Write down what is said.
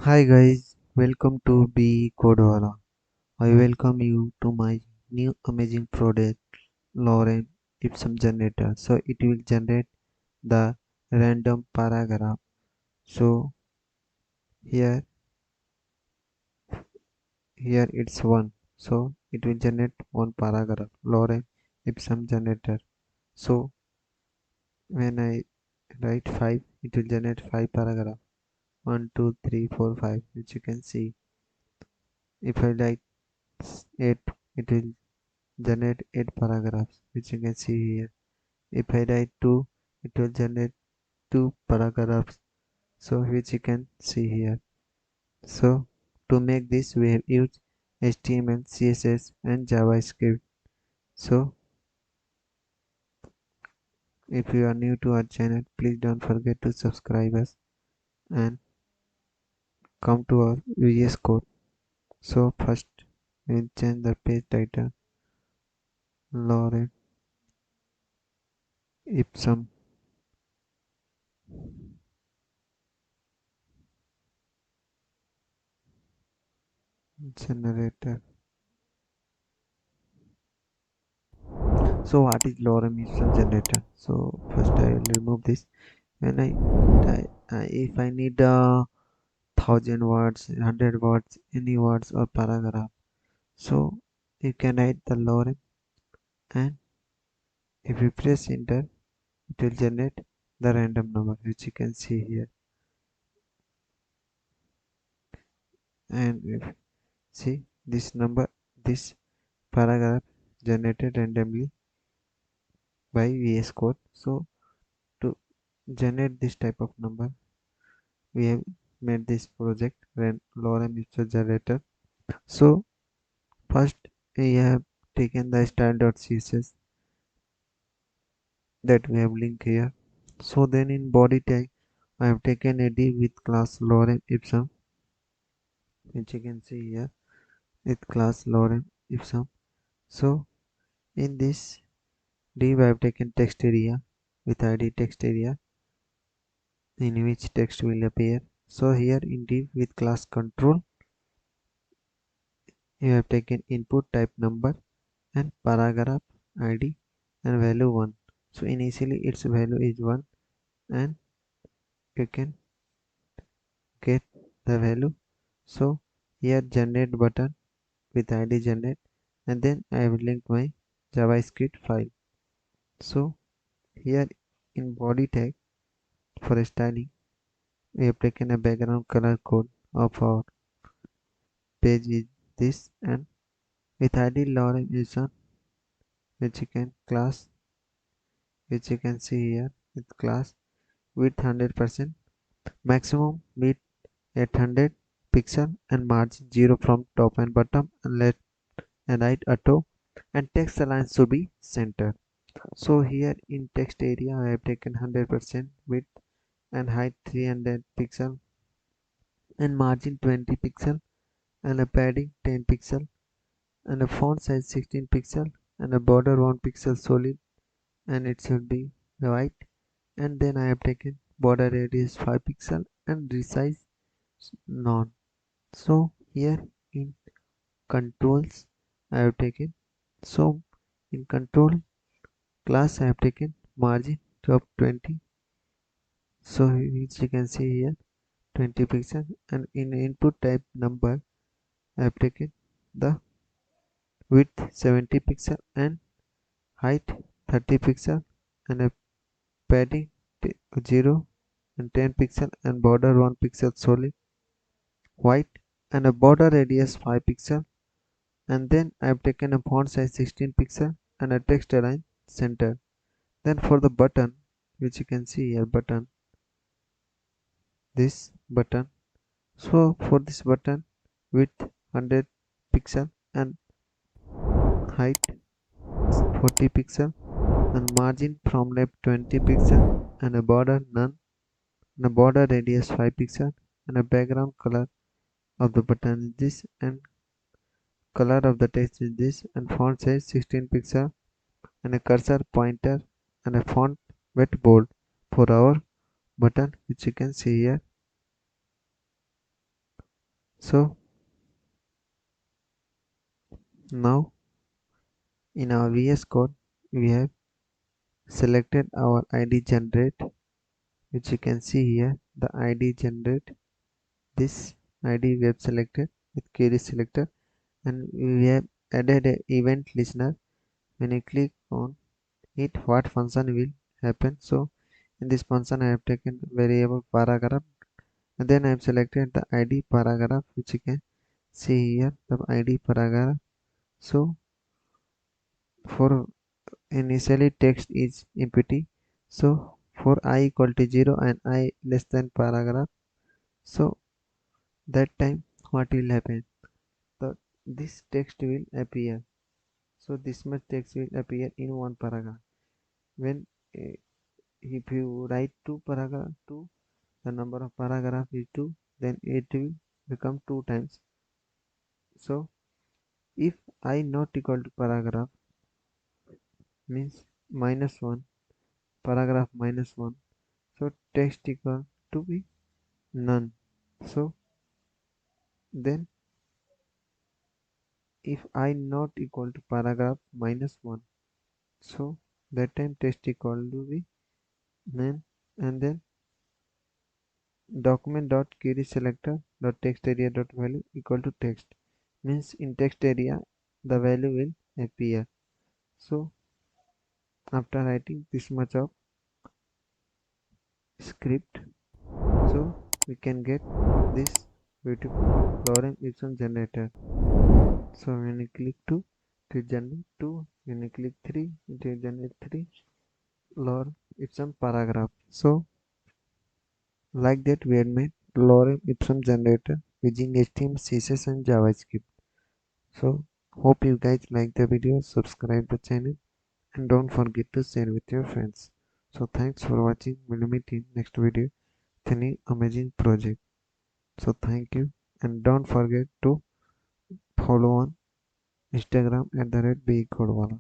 Hi guys, welcome to Becodewala. I welcome you to my new amazing product, Lorem Ipsum generator. So it will generate the random paragraph. So here here it's one. So it will generate one paragraph. Lorem Ipsum generator. So when I write five, it will generate five paragraph. 1, 2, 3, 4, 5, which you can see. If I write 8, it will generate 8 paragraphs, which you can see here. If I write 2, it will generate 2 paragraphs, so which you can see here. So to make this, we have used HTML, CSS and JavaScript. So if you are new to our channel, please don't forget to subscribe us and come to our VS Code. So first we'll change the page title, Lorem Ipsum generator. So what is lorem ipsum generator? So first I will remove this. When if I need 1000 words, 100 words, any words or paragraph, so you can write the lorem, and if you press enter, it will generate the random number, which you can see here. And if see this number, this paragraph generated randomly by VS Code. So to generate this type of number, we have made this project lorem ipsum generator. So first we have taken the style.css that we have linked here. So then in body tag I have taken a div with class lorem ipsum, which you can see here with class lorem ipsum. So in this div I have taken text area with id text area in which text will appear. So here in div with class control you have taken input type number and paragraph id and value 1. So initially its value is 1, and you can get the value. So here generate button with id generate, and then I will link my JavaScript file. So here in body tag for styling we have taken a background color code of our page is this, and with id lorem is on, which you can class, which you can see here with class width 100%, maximum width 800 pixel and margin 0 from top and bottom, and left and right auto, and text align should be center. So here in text area I have taken 100% width and height 300 pixel and margin 20 pixel and a padding 10 pixel and a font size 16 pixel and a border 1 pixel solid, and it should be white. And then I have taken border radius 5 pixel and resize none. So here in controls I have taken, so in control class I have taken margin of 20, so which you can see here 20 pixel, and in input type number I have taken the width 70 pixel and height 30 pixel and a padding 0 and 10 pixel and border 1 pixel solid white and a border radius 5 pixel, and then I have taken a font size 16 pixel and a text align center. Then for the button, which you can see here button, this button, so for this button width 100 pixel and height 40 pixel and margin from left 20 pixel and a border none and a border radius 5 pixel and a background color of the button is this, and color of the text is this, and font size 16 pixel, and a cursor pointer, and a font weight bold for our button, which you can see here. So now in our VS Code we have selected our ID generate, which you can see here. The ID generate, this ID we have selected with query selector, and we have added a event listener. When you click on it, what function will happen? So in this function I have taken variable paragraph, and then I have selected the ID paragraph, which you can see here, the ID paragraph. So for initially text is empty, so for I equal to 0 and I less than paragraph, so that time what will happen, the this text will appear. So this much text will appear in one paragraph. When if you write two paragraph, two, the number of paragraph is 2, then it will become 2 times. So if I not equal to paragraph means -1, paragraph -1, so text equal to be none. So then if I not equal to paragraph -1, so that time text equal to be none, and then document dot query selector dot text area dot value equal to text, means in text area the value will appear. So after writing this much of script, so we can get this beautiful Lorem Ipsum generator. So when you click 2, it will generate 2. When you click 3, it will generate 3 Lorem Ipsum paragraph. So like that we had made Lorem Ipsum generator using HTML, CSS and JavaScript. So hope you guys like the video, subscribe the channel, and don't forget to share with your friends. So thanks for watching. We'll meet in next video with any amazing project. So thank you, and don't forget to follow on Instagram @Becodewala.